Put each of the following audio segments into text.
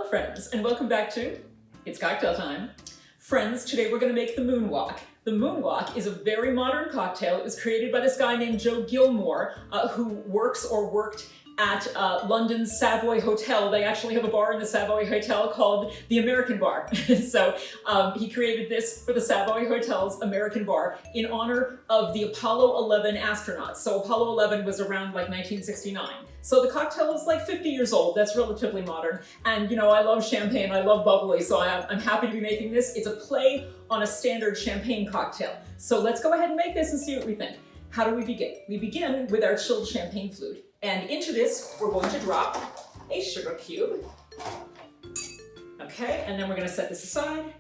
friends, and welcome back to It's Cocktail Time. Friends, today we're going to make the Moonwalk. The Moonwalk is a very modern cocktail. It was created by this guy named Joe Gilmore, who works or worked at London's Savoy Hotel. They actually have a bar in the Savoy Hotel called the American Bar. So he created this for the Savoy Hotel's American Bar in honor of the Apollo 11 astronauts. So Apollo 11 was around like 1969. So the cocktail is like 50 years old. That's relatively modern. And you know, I love champagne, I love bubbly, so I'm happy to be making this. It's a play on a standard champagne cocktail. So let's go ahead and make this and see what we think. How do we begin? We begin with our chilled champagne flute. And into this, we're going to drop a sugar cube. Okay, and then we're gonna set this aside,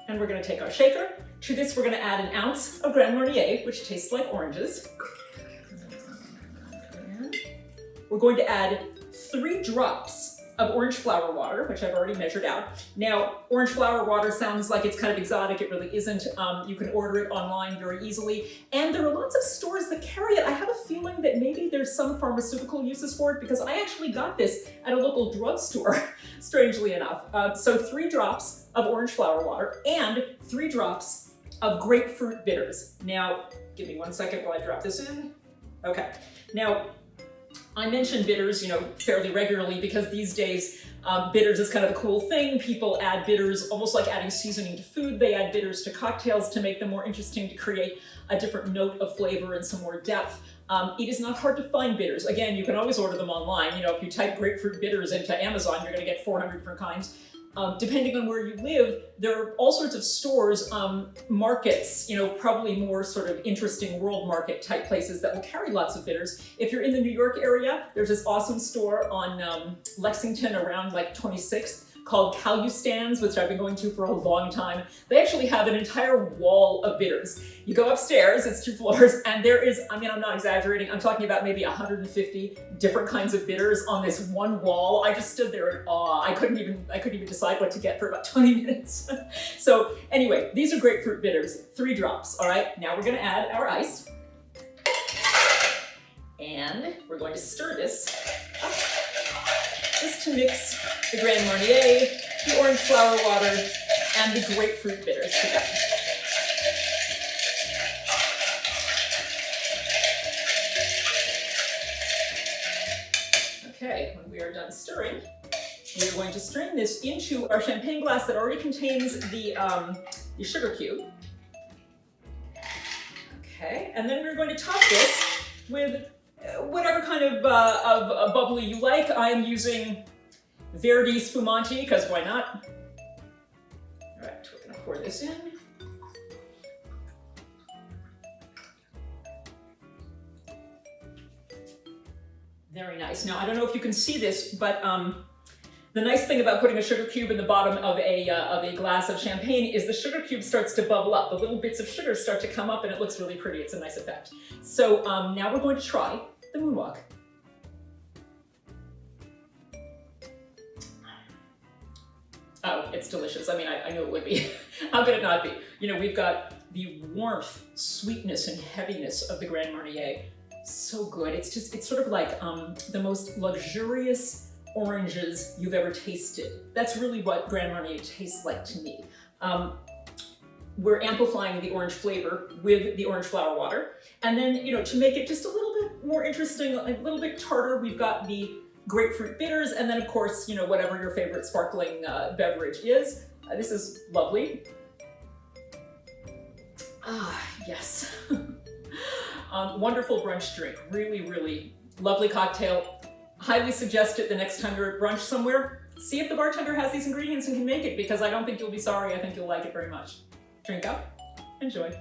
and we're gonna take our shaker. To this, we're gonna add an ounce of Grand Marnier, which tastes like oranges. We're going to add 3 drops of orange flower water, which I've already measured out. Now, orange flower water sounds like it's kind of exotic. It really isn't. You can order it online very easily. And there are lots of stores that carry it. I have a feeling that maybe there's some pharmaceutical uses for it because I actually got this at a local drugstore, strangely enough. So 3 drops of orange flower water and 3 drops of grapefruit bitters. Now, give me 1 second while I drop this in. Okay. Now, I mention bitters, you know, fairly regularly because these days bitters is kind of a cool thing. People add bitters, almost like adding seasoning to food. They add bitters to cocktails to make them more interesting, to create a different note of flavor and some more depth. It is not hard to find bitters. Again, you can always order them online. You know, if you type grapefruit bitters into Amazon, you're going to get 400 different kinds. Depending on where you live, there are all sorts of stores, markets, you know, probably more sort of interesting world market type places that will carry lots of bitters. If you're in the New York area, there's this awesome store on Lexington around like 26th called Calustan's, which I've been going to for a long time. They actually have an entire wall of bitters. You go upstairs, it's 2 floors, and there is, I mean, I'm not exaggerating, I'm talking about maybe 150 different kinds of bitters on this one wall. I just stood there in awe. I couldn't even decide what to get for about 20 minutes. So anyway, these are grapefruit bitters, 3 drops, all right? Now we're gonna add our ice. And we're going to stir this up just to mix the Grand Marnier, the orange flower water, and the grapefruit bitters together. Okay, when we are done stirring, we are going to strain this into our champagne glass that already contains the sugar cube. Okay, and then we're going to top this with whatever kind of bubbly you like. I am using Verdi Spumante, because why not? All right, we're gonna pour this in. Very nice. Now, I don't know if you can see this, but the nice thing about putting a sugar cube in the bottom of a glass of champagne is the sugar cube starts to bubble up. The little bits of sugar start to come up and it looks really pretty. It's a nice effect. So now we're going to try the Moonwalk. Oh, it's delicious. I mean, I knew it would be. How could it not be? You know, we've got the warmth, sweetness, and heaviness of the Grand Marnier. So good. It's sort of like the most luxurious oranges you've ever tasted. That's really what Grand Marnier tastes like to me. We're amplifying the orange flavor with the orange flower water. And then, you know, to make it just a little bit more interesting, a little bit tartar, we've got the grapefruit bitters, and then of course, you know, whatever your favorite sparkling beverage is. This is lovely. Ah, yes. Wonderful brunch drink. Really, really lovely cocktail. Highly suggest it the next time you're at brunch somewhere. See if the bartender has these ingredients and can make it, because I don't think you'll be sorry. I think you'll like it very much. Drink up, enjoy.